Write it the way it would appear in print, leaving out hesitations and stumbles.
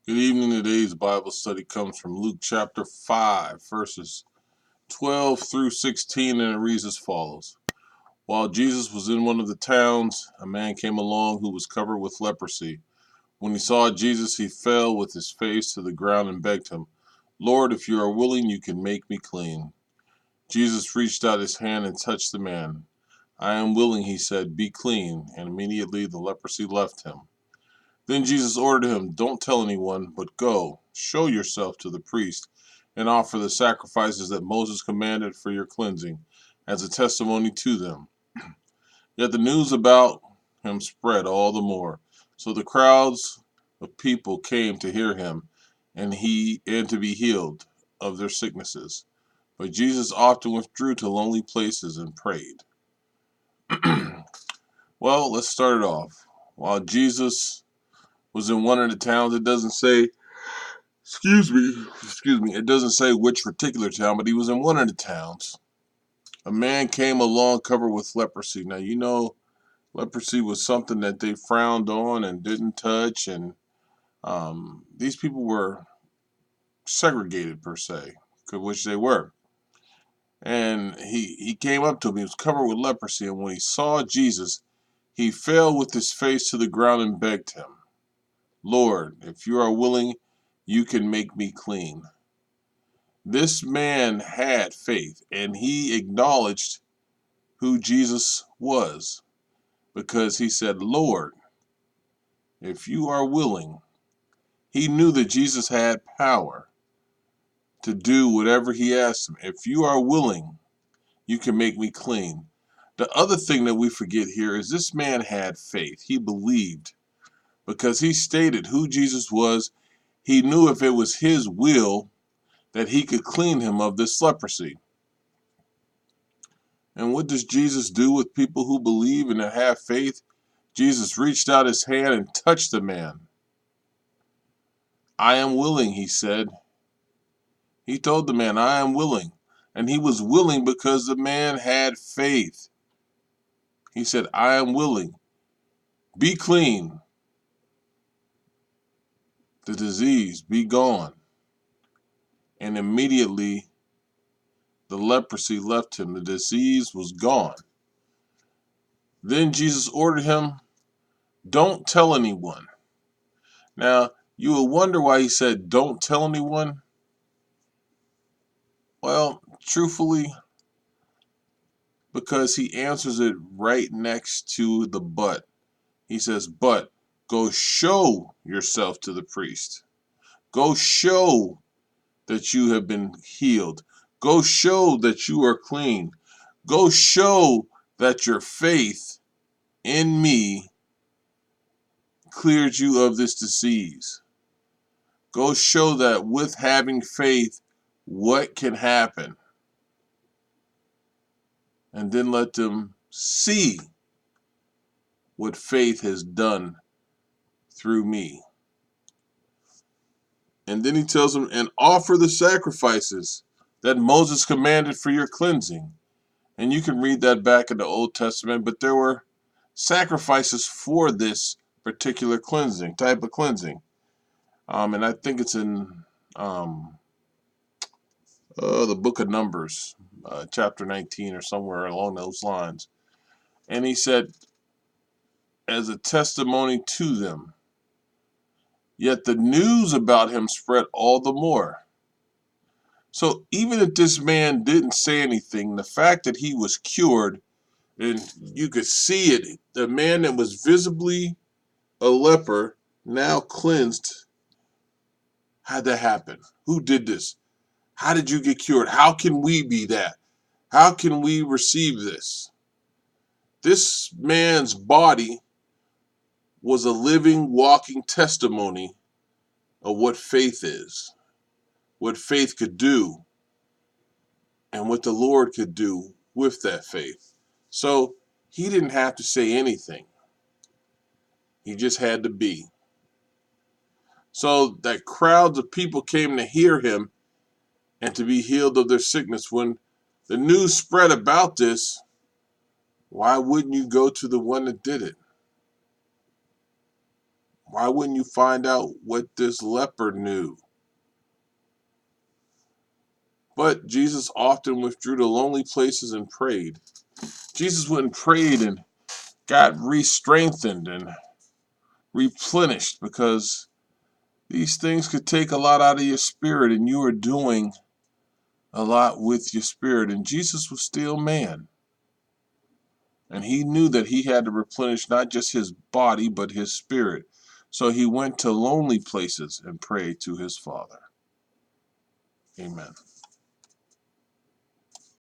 Good evening. Today's Bible study comes from Luke chapter 5, verses 12 through 16, and it reads as follows. While Jesus was in one of the towns, a man came along who was covered with leprosy. When he saw Jesus, he fell with his face to the ground and begged him, Lord, if you are willing, you can make me clean. Jesus reached out his hand and touched the man. I am willing, he said, be clean. And immediately the leprosy left him. Then Jesus ordered him, Don't tell anyone, but go, show yourself to the priest, and offer the sacrifices that Moses commanded for your cleansing, as a testimony to them. Yet the news about him spread all the more. So the crowds of people came to hear him, and to be healed of their sicknesses. But Jesus often withdrew to lonely places and prayed. Well, let's start it off. While Jesus was in one of the towns, it doesn't say excuse me, it doesn't say which particular town, but he was in one of the towns. A man came along covered with leprosy. Now, leprosy was something that they frowned on and didn't touch, and these people were segregated, per se, which they were. And he came up to him. He was covered with leprosy, and when he saw Jesus, he fell with his face to the ground and begged him, Lord, if you are willing, you can make me clean. This man had faith, and he acknowledged who Jesus was because he said, Lord, if you are willing. He knew that Jesus had power to do whatever he asked him. If you are willing, you can make me clean. The other thing that we forget here is this man had faith. He believed because he stated who Jesus was. He knew if it was his will that he could clean him of this leprosy. And what does Jesus do with people who believe and have faith? Jesus reached out his hand and touched the man. I am willing, he said. He told the man, I am willing. And he was willing because the man had faith. He said, I am willing. Be clean. The disease be gone. And immediately the leprosy left him. The disease was gone. Then Jesus ordered him, Don't tell anyone. Now, you will wonder why he said, Don't tell anyone. Well, truthfully, because he answers it right next to the but. He says, But go show yourself to the priest. Go show that you have been healed. Go show that you are clean. Go show that your faith in me cleared you of this disease. Go show that with having faith, what can happen. And then let them see what faith has done through me. And then he tells them, and offer the sacrifices that Moses commanded for your cleansing. And you can read that back in the Old Testament, but there were sacrifices for this particular type of cleansing. And I think it's in the book of Numbers, chapter 19 or somewhere along those lines. And he said, as a testimony to them, yet the news about him spread all the more. So even if this man didn't say anything, the fact that he was cured, and you could see it, the man that was visibly a leper, now cleansed, how'd that happen? Who did this? How did you get cured? How can we be that? How can we receive this? This man's body was a living, walking testimony of what faith is, what faith could do, and what the Lord could do with that faith. So he didn't have to say anything. He just had to be. So that crowds of people came to hear him and to be healed of their sickness. When the news spread about this, why wouldn't you go to the one that did it? Why wouldn't you find out what this leper knew? But Jesus often withdrew to lonely places and prayed. Jesus went and prayed and got re-strengthened and replenished, because these things could take a lot out of your spirit, and you are doing a lot with your spirit. And Jesus was still man. And he knew that he had to replenish not just his body, but his spirit. So he went to lonely places and prayed to his Father. Amen.